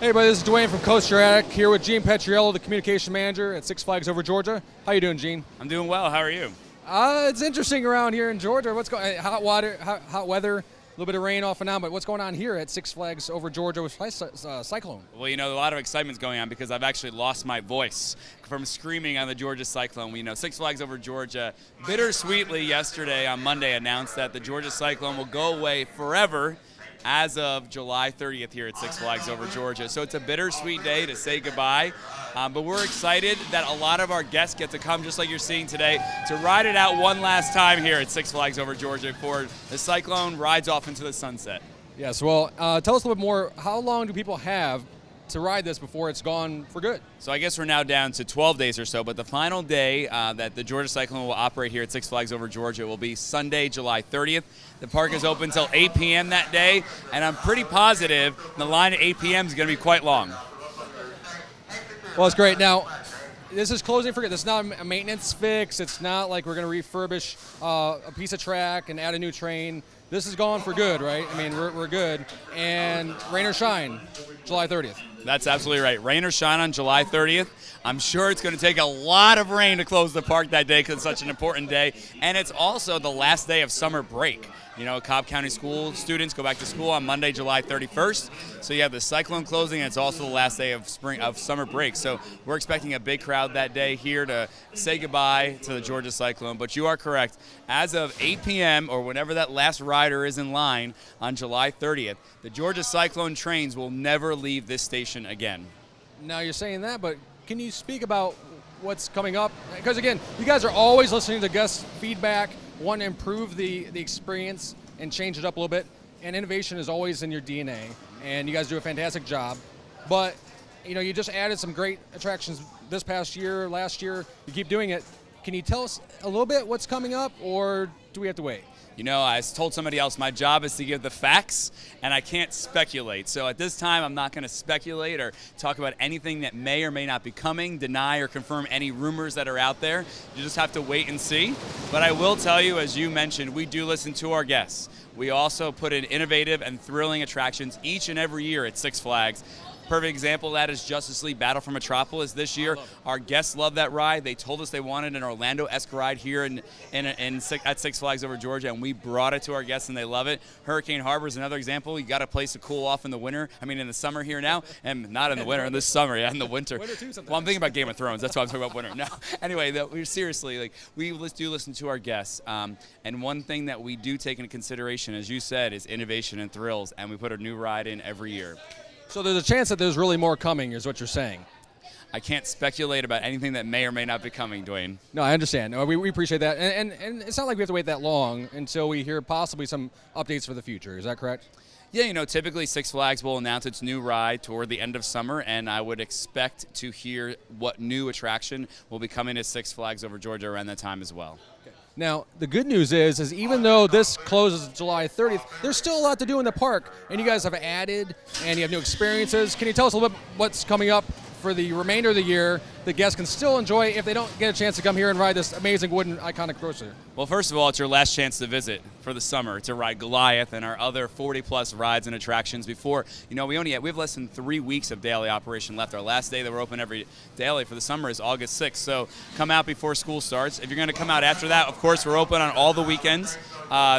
Hey everybody, this is Dwayne from Coaster Addict here with Gene Petriello, the communication manager at Six Flags over Georgia. How you doing, Gene? I'm doing well. How are you? It's interesting around here in Georgia. What's going? Hot weather, a little bit of rain off and on. But what's going on here at Six Flags over Georgia with Cyclone? Well, you know, a lot of excitement's going on because I've actually lost my voice from screaming on the Georgia Cyclone. You know, Six Flags over Georgia bittersweetly yesterday on Monday announced that the Georgia Cyclone will go away forever as of July 30th here at Six Flags over Georgia. So it's a bittersweet day to say goodbye, but we're excited that a lot of our guests get to come, just like you're seeing today, to ride it out one last time here at Six Flags over Georgia before the Cyclone rides off into the sunset. Yes, well, tell us a little bit more. How long do people have to ride this before it's gone for good? So I guess we're now down to 12 days or so, but the final day that the Georgia Cyclone will operate here at Six Flags over Georgia will be Sunday, July 30th. The park is open until 8 p.m. that day, and I'm pretty positive the line at 8 p.m. is going to be quite long. Well, it's great. Now, this is closing for good. This is not a maintenance fix. It's not like we're going to refurbish a piece of track and add a new train. This is gone for good, right? I mean, we're good. And rain or shine, July 30th. That's absolutely right. Rain or shine on July 30th. I'm sure it's going to take a lot of rain to close the park that day because it's such an important day. And it's also the last day of summer break. You know, Cobb County school students go back to school on Monday, July 31st. So you have the Cyclone closing, and it's also the last day of summer break. So we're expecting a big crowd that day here to say goodbye to the Georgia Cyclone. But you are correct. As of 8 p.m. or whenever that last rider is in line on July 30th, the Georgia Cyclone trains will never leave this station again. Now you're saying that, but can you speak about what's coming up? Because again, you guys are always listening to guest feedback, want to improve the experience and change it up a little bit. And innovation is always in your DNA, and you guys do a fantastic job. But you know, you just added some great attractions this past year, last year. You keep doing it. Can you tell us a little bit what's coming up, or do we have to wait? You know, I told somebody else my job is to give the facts, and I can't speculate. So at this time, I'm not going to speculate or talk about anything that may or may not be coming, deny or confirm any rumors that are out there. You just have to wait and see. But I will tell you, as you mentioned, we do listen to our guests. We also put in innovative and thrilling attractions each and every year at Six Flags. Perfect example of that is Justice League Battle for Metropolis this year. Our guests love that ride. They told us they wanted an Orlando-esque ride here at Six Flags over Georgia, and we brought it to our guests, and they love it. Hurricane Harbor is another example. You got a place to cool off in the winter. I mean, in the summer here now, and not in the winter, in the summer, yeah, in the winter. Winter too, sometimes. Well, I'm thinking about Game of Thrones. That's why I'm talking about winter. No, anyway, we're seriously, like, we do listen to our guests, and one thing that we do take into consideration, as you said, is innovation and thrills, and we put a new ride in every year. So there's a chance that there's really more coming, is what you're saying. I can't speculate about anything that may or may not be coming, Dwayne. No, I understand. No, we appreciate that. And it's not like we have to wait that long until we hear possibly some updates for the future. Is that correct? Yeah, you know, typically Six Flags will announce its new ride toward the end of summer, and I would expect to hear what new attraction will be coming to Six Flags over Georgia around that time as well. Okay. Now, the good news is even though this closes July 30th, there's still a lot to do in the park, and you guys have added, and you have new experiences. Can you tell us a little bit what's coming up for the remainder of the year that guests can still enjoy if they don't get a chance to come here and ride this amazing wooden iconic coaster? Well, first of all, it's your last chance to visit for the summer to ride Goliath and our other 40-plus rides and attractions before. You know, we have less than 3 weeks of daily operation left. Our last day that we're open every daily for the summer is August 6th. So come out before school starts. If you're going to come out after that, of course, we're open on all the weekends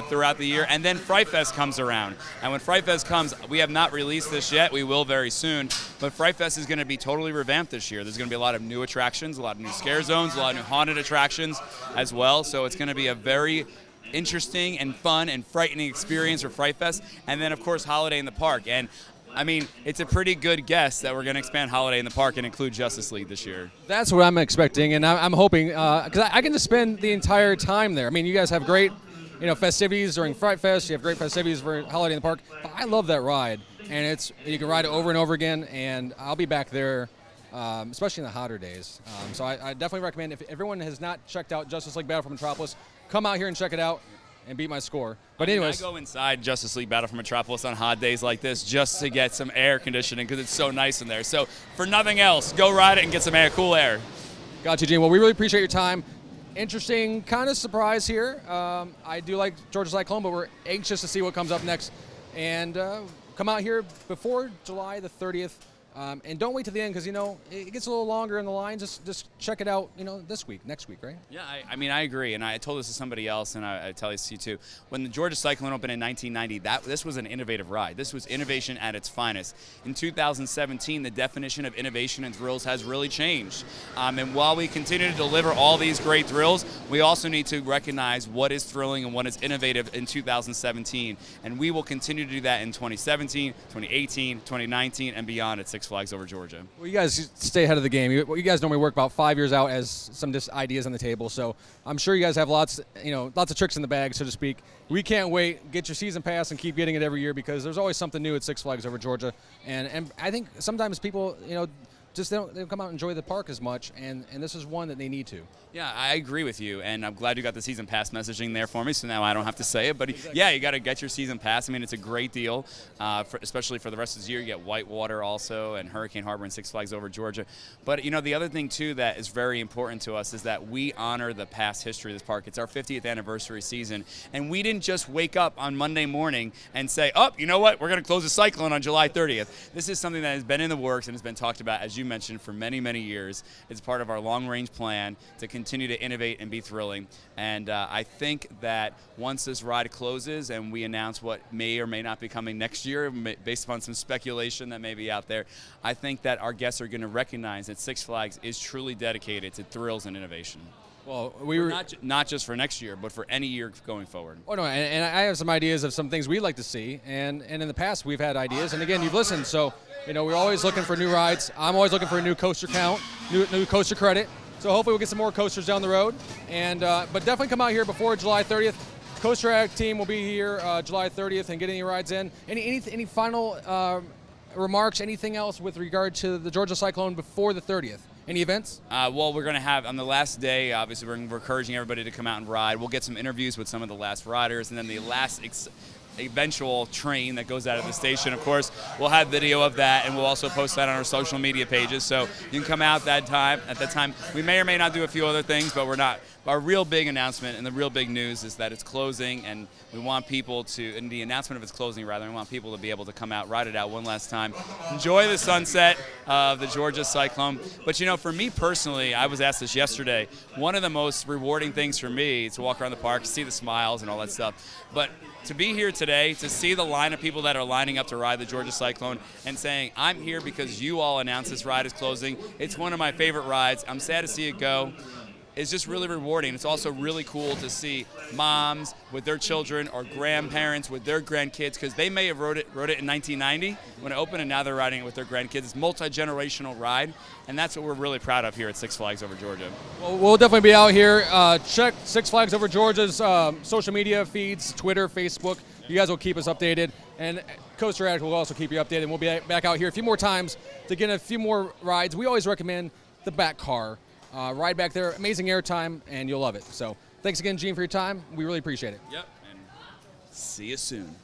throughout the year. And then Fright Fest comes around. And when Fright Fest comes, we have not released this yet. We will very soon. But Fright Fest is going to be totally revamped this year. There's going to be a lot of new attractions, a lot of new scare zones, a lot of new haunted attractions as well. So it's going to be a very interesting and fun and frightening experience for Fright Fest. And then, of course, Holiday in the Park. And I mean, it's a pretty good guess that we're going to expand Holiday in the Park and include Justice League this year. That's what I'm expecting, and I'm hoping, because I can just spend the entire time there. I mean, you guys have great, festivities during Fright Fest. You have great festivities for Holiday in the Park. But I love that ride, and you can ride it over and over again, and I'll be back there, especially in the hotter days. So I definitely recommend, if everyone has not checked out Justice League Battle for Metropolis, come out here and check it out and beat my score. But anyways, I go inside Justice League Battle for Metropolis on hot days like this just to get some air conditioning because it's so nice in there. So for nothing else, go ride it and get some air, cool air. Got you, Gene. Well, we really appreciate your time. Interesting kind of surprise here. I do like Georgia Cyclone, but we're anxious to see what comes up next. And come out here before July the 30th. And don't wait to the end because, it gets a little longer in the line. Just check it out, next week, right? Yeah, I mean, I agree, and I told this to somebody else, and I tell this to you too. When the Georgia Cyclone opened in 1990, this was an innovative ride. This was innovation at its finest. In 2017, the definition of innovation and thrills has really changed. And while we continue to deliver all these great thrills, we also need to recognize what is thrilling and what is innovative in 2017. And we will continue to do that in 2017, 2018, 2019, and beyond at Six Flags Over Georgia. Well, you guys stay ahead of the game. You guys normally work about 5 years out as some just ideas on the table. So I'm sure you guys have lots of tricks in the bag, so to speak. We can't wait. Get your season pass and keep getting it every year because there's always something new at Six Flags Over Georgia. And I think sometimes people, just they don't come out and enjoy the park as much, and this is one that they need to. Yeah, I agree with you, and I'm glad you got the season pass messaging there for me, so now I don't have to say it. But exactly. Yeah, you got to get your season pass. I mean, it's a great deal, especially for the rest of the year. You get Whitewater also, and Hurricane Harbor and Six Flags Over Georgia. But the other thing too that is very important to us is that we honor the past history of this park. It's our 50th anniversary season, and we didn't just wake up on Monday morning and say, "Oh, you know what? We're going to close the Cyclone on July 30th." This is something that has been in the works and has been talked about, as you mentioned, for many, many years. It's part of our long-range plan to continue to innovate and be thrilling. And I think that once this ride closes and we announce what may or may not be coming next year, based upon some speculation that may be out there, I think that our guests are going to recognize that Six Flags is truly dedicated to thrills and innovation. Well, we were not just for next year, but for any year going forward. Oh no, and I have some ideas of some things we'd like to see, and in the past we've had ideas, and again you've listened, so we're always looking for new rides. I'm always looking for a new coaster count, new coaster credit. So hopefully we'll get some more coasters down the road, and but definitely come out here before July 30th. Coaster Addict team will be here July 30th and get any rides in. Any final remarks? Anything else with regard to the Georgia Cyclone before the 30th? Any events? Well, we're going to have, on the last day, obviously we're encouraging everybody to come out and ride. We'll get some interviews with some of the last riders, and then the last eventual train that goes out of the station. Of course, we'll have video of that, and we'll also post that on our social media pages. So you can come out at that time. We may or may not do a few other things, but we're not. Our real big announcement and the real big news is that it's closing, and we want people to, in the announcement of its closing rather, we want people to be able to come out, ride it out one last time, enjoy the sunset of the Georgia Cyclone. But for me personally, I was asked this yesterday, one of the most rewarding things for me is to walk around the park, see the smiles and all that stuff. But to be here today, to see the line of people that are lining up to ride the Georgia Cyclone and saying, I'm here because you all announced this ride is closing. It's one of my favorite rides. I'm sad to see it go. It's just really rewarding. It's also really cool to see moms with their children or grandparents with their grandkids, because they may have rode it in 1990 when it opened, and now they're riding it with their grandkids. It's a multi-generational ride, and that's what we're really proud of here at Six Flags Over Georgia. Well, we'll definitely be out here. Check Six Flags Over Georgia's social media feeds, Twitter, Facebook. You guys will keep us updated, and Coaster Addict will also keep you updated. And we'll be back out here a few more times to get a few more rides. We always recommend the back car. Ride back there, amazing airtime, and you'll love it. So thanks again, Gene, for your time. We really appreciate it. Yep, and see you soon.